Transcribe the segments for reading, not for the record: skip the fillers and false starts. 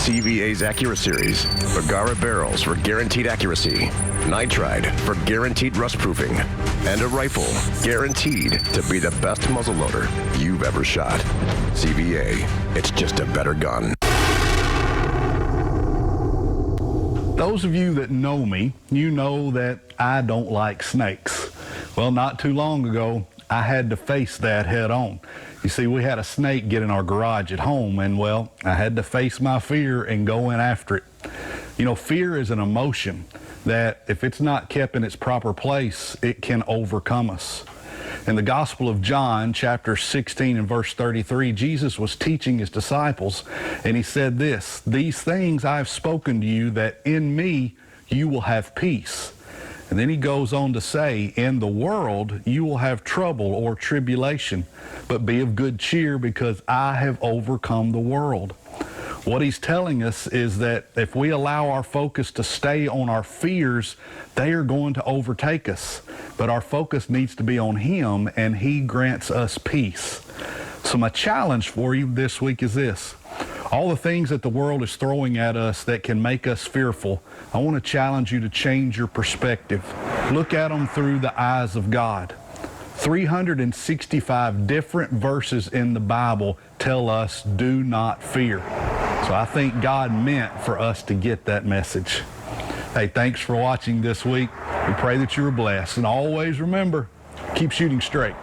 CVA's AccuraSeries, Bergara barrels for guaranteed accuracy, nitride for guaranteed rust-proofing, and a rifle guaranteed to be the best muzzleloader you've ever shot. CVA, it's just a better gun. Those of you that know me, you know that I don't like snakes. Well, not too long ago, I had to face that head on. You see, we had a snake get in our garage at home, and well, I had to face my fear and go in after it. You know, fear is an emotion that if it's not kept in its proper place, it can overcome us. In the Gospel of John, chapter 16 and verse 33, Jesus was teaching his disciples, and he said this, "These things I have spoken to you, that in me you will have peace." And then he goes on to say, "In the world you will have trouble or tribulation, but be of good cheer because I have overcome the world." What he's telling us is that if we allow our focus to stay on our fears, they are going to overtake us. But our focus needs to be on him, and he grants us peace. So my challenge for you this week is this. All the things that the world is throwing at us that can make us fearful, I want to challenge you to change your perspective. Look at them through the eyes of God. 365 different verses in the Bible tell us, do not fear. So I think God meant for us to get that message. Hey, thanks for watching this week. We pray that you were blessed. And always remember, keep shooting straight.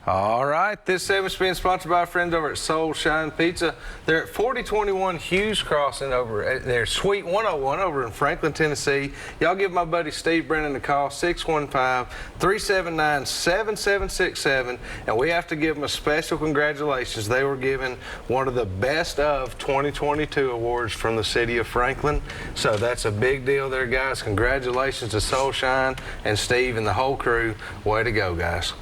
All right, this segment's being sponsored by our friends over at Soul Shine Pizza. They're at 4021 Hughes Crossing over their Suite 101 over in Franklin, Tennessee. Y'all give my buddy Steve Brennan a call, 615-379-7767, and we have to give them a special congratulations. They were given one of the Best of 2022 awards from the city of Franklin, so that's a big deal there, guys. Congratulations to Soul Shine and Steve and the whole crew. Way to go, guys.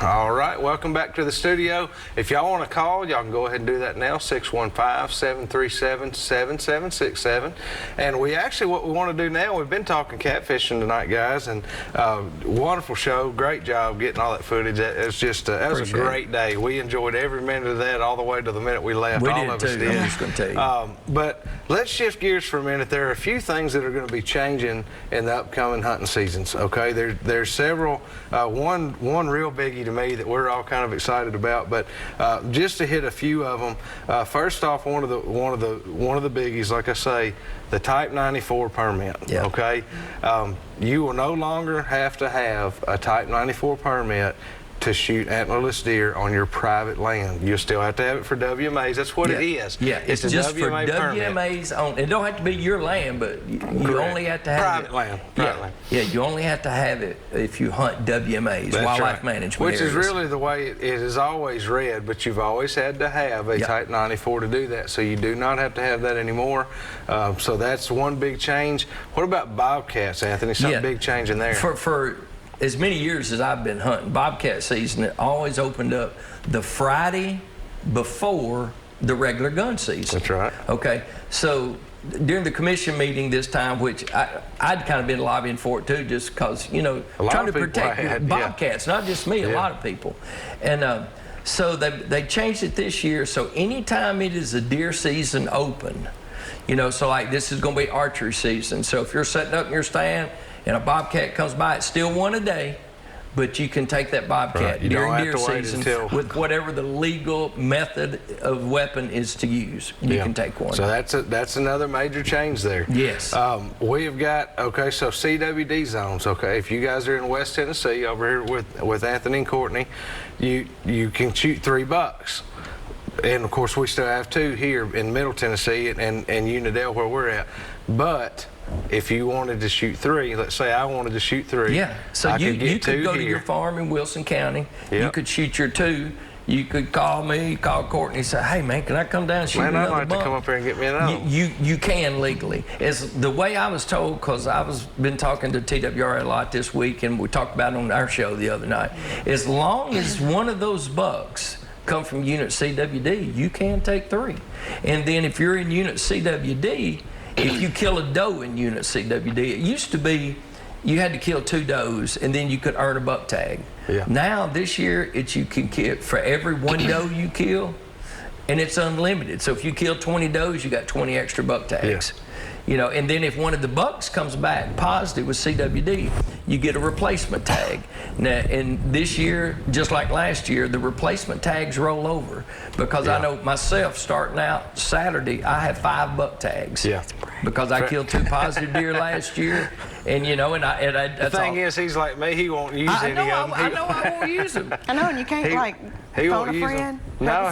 All right, welcome back to the studio. If y'all want to call, y'all can go ahead and do that now, 615-737-7767. And we actually, what we want to do now, we've been talking catfishing tonight, guys, and wonderful show. Great job getting all that footage. It was just, that was a great day. We enjoyed every minute of that all the way to the minute we left. We did too, I'm just going to tell you. But let's shift gears for a minute. There are a few things that are going to be changing in the upcoming hunting seasons, okay? There's several, one real biggie to me that we're all kind of excited about, but just to hit a few of them. First off, one of the biggies, like I say, the Type 94 permit. Yeah. Okay, you will no longer have to have a Type 94 permit to shoot antlerless deer on your private land. You still have to have it for WMAs. That's what it is. Yeah, it's just WMA for WMAs. It don't have to be your land, but you only have to have private land. Yeah, you only have to have it if you hunt WMAs, wildlife management Which areas. is really the way it is always read, but you've always had to have a Type 94 to do that, so you do not have to have that anymore. So that's one big change. What about bobcats, Anthony? Some big change in there. For as many years as I've been hunting, bobcat season, it always opened up the Friday before the regular gun season. That's right. Okay, so during the commission meeting this time, which I'd kind of been lobbying for it too, just because, you know, trying to protect bobcats, not just me, a lot of people. And so they changed it this year, so anytime it is a deer season open, you know, so like this is going to be archery season, so if you're setting up in your stand and a bobcat comes by, it's still one a day, but you can take that bobcat during deer season with whatever the legal method of weapon is to use. You can take one. So that's another major change there. Yes. We've got, okay, so CWD zones, okay. If you guys are in West Tennessee over here with Anthony and Courtney, you can shoot 3 bucks. And of course we still have 2 here in Middle Tennessee and Unadale where we're at. But if you wanted to shoot 3, let's say I wanted to shoot 3. Yeah, so you could go to your farm in Wilson County. Yep. You could shoot your 2. You could call me, call Courtney, and say, "Hey man, can I come down and shoot another buck?" I'd like to come up here and get me another. You can legally. As the way I was told, because been talking to TWR a lot this week, and we talked about it on our show the other night. As long as one of those bucks come from Unit CWD, you can take 3. And then if you're in Unit CWD, if you kill a doe in Unit CWD, it used to be you had to kill 2 does and then you could earn a buck tag. Yeah. Now this year, it's you can kill for every one doe you kill, and it's unlimited. So if you kill 20 does, you got 20 extra buck tags. Yeah. You know, and then if one of the bucks comes back positive with CWD, you get a replacement tag. Now, and this year, just like last year, the replacement tags roll over because I know myself starting out Saturday, I have 5 buck tags. Yeah. Because I killed 2 positive deer last year, and you know, the thing is, he's like me. He won't use any of them. I know I won't use them. I know, and you can't phone a friend. No,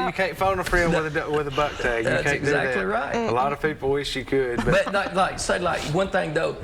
you can't phone a friend with a buck tag. You That's can't exactly do that. right. A lot of people wish you could. But like one thing though,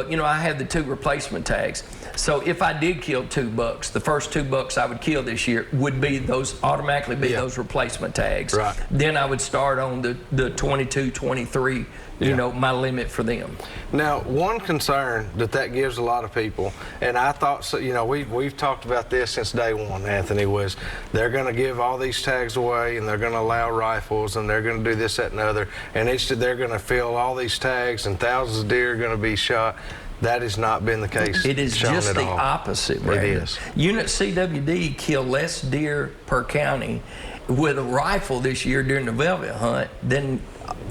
you know, I had the 2 replacement tags. So if I did kill 2 bucks, the first 2 bucks I would kill this year would be automatically be those replacement tags. Right. Then I would start on the 22, 23, you know, my limit for them. Now, one concern that gives a lot of people, and I thought, so, you know, we've talked about this since day one, Anthony, was they're going to give all these tags away, and they're going to allow rifles, and they're going to do this, that, and the other, and they're going to fill all these tags, and thousands of deer are going to be shot. That has not been the case. It is just the opposite, Brandon. It is. Unit CWD kill less deer per county with a rifle this year during the velvet hunt than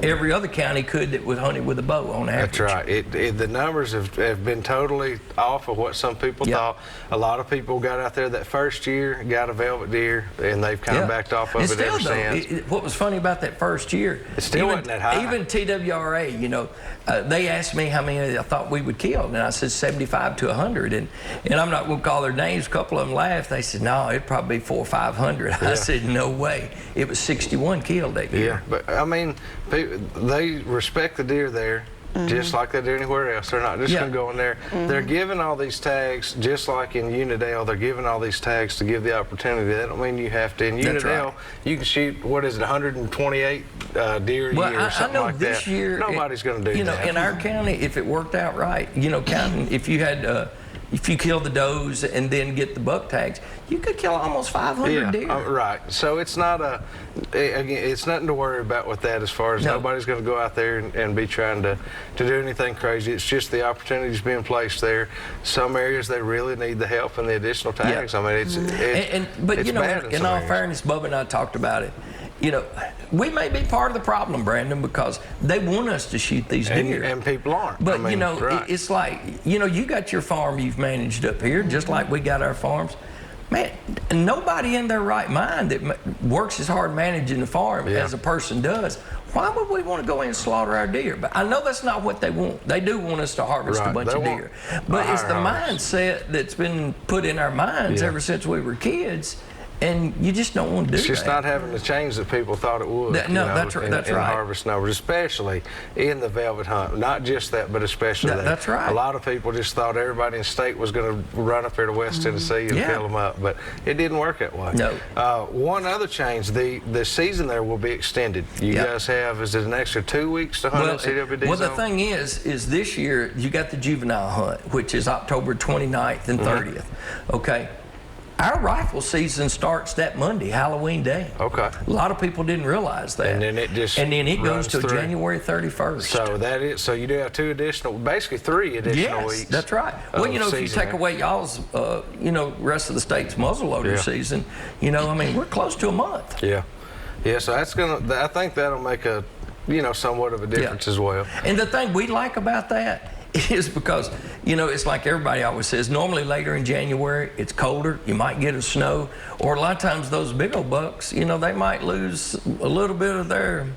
every other county could that was hunted with a bow on average. That's right. The numbers have been totally off of what some people thought. A lot of people got out there that first year, got a velvet deer, and they've kind of backed off of it ever since. What was funny about that first year, it still wasn't that high. Even TWRA, you know, they asked me how many I thought we would kill, and I said 75 to 100, and I'm not going to call their names. A couple of them laughed. They said, no, it'd probably be 400 or 500. I said, no way. It was 61 killed that year. Yeah, but I mean, they respect the deer there just like they do anywhere else. They're not just going to go in there. They're giving all these tags, just like in Unidale, they're giving all these tags to give the opportunity. That don't mean you have to. In Unidale, you can shoot, 128 deer a year or something like that. This year, nobody's going to do that. You know, in our county, if it worked out right, you know, counting, if you had, if you kill the does and then get the buck tags, you could kill almost 500 deer. Right. So it's not it's nothing to worry about with that, as far as nobody's going to go out there and be trying to do anything crazy. It's just the opportunities being placed there. Some areas they really need the help and the additional tags. I mean, but you know, in all fairness, Bubba and I talked about it. You know, we may be part of the problem, Brandon, because they want us to shoot these deer. And people aren't. But, you know, it's like, you know, you got your farm you've managed up here, just like we got our farms. Man, nobody in their right mind that works as hard managing the farm as a person does. Why would we want to go in and slaughter our deer? But I know that's not what they want. They do want us to harvest a bunch of deer. But it's the mindset that's been put in our minds ever since we were kids. And you just don't want to do that. It's just not having the change that people thought it would. That's right. In harvest numbers, especially in the velvet hunt. Not just that, but especially that. That's right. A lot of people just thought everybody in the state was going to run up here to West Tennessee and fill them up, but it didn't work that way. No. One other change: the season there will be extended. You guys have, is it an extra 2 weeks to hunt in CWD Well, zone? the thing is this year you got the juvenile hunt, which is October 29th and 30th. Okay. Our rifle season starts that Monday, Halloween Day. Okay. A lot of people didn't realize that. And then it goes to January 31st. So that is, so you do have 2 additional, basically 3 additional weeks. That's right. Well, you know, if you take away y'all's, you know, rest of the state's muzzleloader season, you know, I mean, we're close to a month. Yeah. Yeah. So that's I think that'll make a, you know, somewhat of a difference as well. And the thing we like about that is because, you know, it's like everybody always says, normally later in January, it's colder, you might get a snow, or a lot of times those big old bucks, you know, they might lose a little bit of their,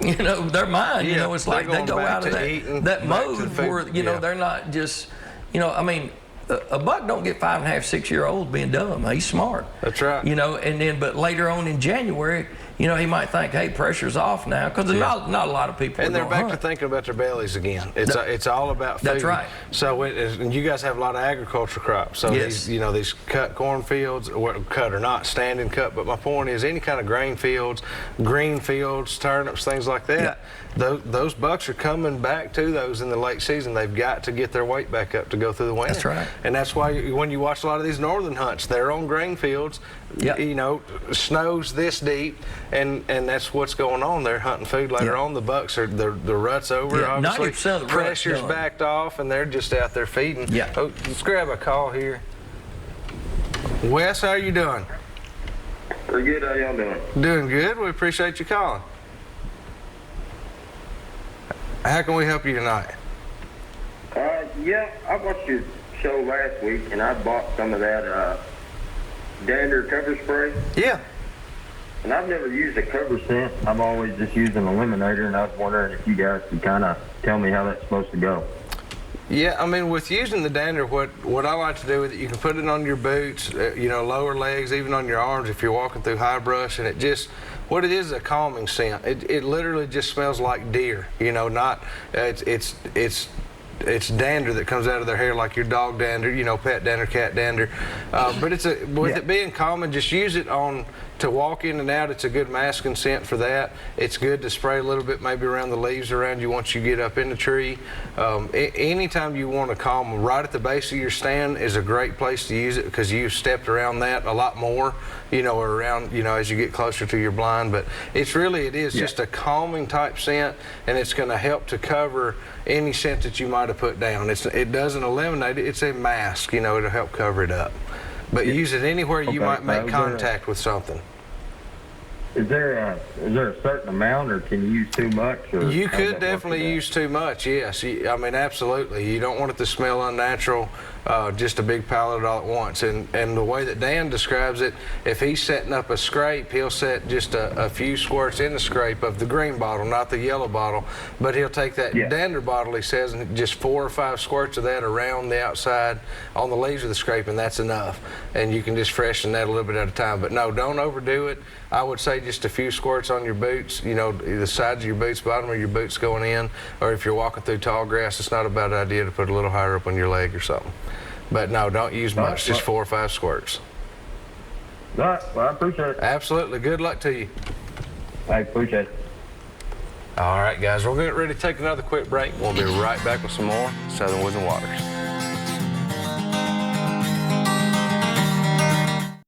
you know, their mind. You know, it's like they go out of that mode where, you know, they're not just, you know, I mean, a buck don't get 5.5, 6 year olds being dumb. He's smart. That's right. You know, and then, but later on in January, you know, he might think, hey, pressure's off now, because not a lot of people and they're back hunt. to thinking about their bellies again. It's all about food. That's right. So and you guys have a lot of agriculture crops. So these, you know, these cut cornfields, cut or not, standing cut. But my point is, any kind of grain fields, green fields, turnips, things like that. Those bucks are coming back to those in the late season. They've got to get their weight back up to go through the winter. That's right. And that's why when you watch a lot of these northern hunts, they're on grain fields. You know, snow's this deep, and that's what's going on. They're hunting food later on. The bucks are the rut's over. Obviously, 90% of the pressure's backed off, and they're just out there feeding. Yeah. Oh, let's grab a call here. Wes, how are you doing? Pretty good. How y'all doing? Doing good. We appreciate you calling. How can we help you tonight? Yeah, I watched your show last week, and I bought some of that dander cover spray. Yeah. And I've never used a cover scent. I've always just used an eliminator, and I was wondering if you guys could kind of tell me how that's supposed to go. Yeah, I mean, with using the dander, what I like to do with it, you can put it on your boots, you know, lower legs, even on your arms if you're walking through high brush, and it just, what it is a calming scent. It literally just smells like deer, you know, not, it's dander that comes out of their hair, like your dog dander, you know, pet dander, cat dander. But it's it being calming, just use it on to walk in and out. It's a good masking scent for that. It's good to spray a little bit maybe around the leaves around you once you get up in the tree. Anytime you want to calm, right at the base of your stand is a great place to use it because you've stepped around that a lot more, you know, or around, you know, as you get closer to your blind. But it is just a calming type scent, and it's going to help to cover any scent that you might have put down. It doesn't eliminate it. It's a mask, you know, it'll help cover it up. But use it anywhere you might make contact with something. Is there a certain amount, or can you use too much? Or you could definitely use too much, yes. I mean, absolutely. You don't want it to smell unnatural, just a big pile of it all at once. And the way that Dan describes it, if he's setting up a scrape, he'll set just a few squirts in the scrape of the green bottle, not the yellow bottle. But he'll take that dander bottle, he says, and just 4 or 5 squirts of that around the outside on the leaves of the scrape, and that's enough. And you can just freshen that a little bit at a time. But no, don't overdo it. I would say just a few squirts on your boots, you know, the sides of your boots, bottom of your boots going in, or if you're walking through tall grass, it's not a bad idea to put a little higher up on your leg or something. But no, don't use much, just 4 or 5 squirts. All right, well, I appreciate it. Absolutely. Good luck to you. I appreciate it. All right, guys, we're getting ready to take another quick break. We'll be right back with some more Southern Woods and Waters.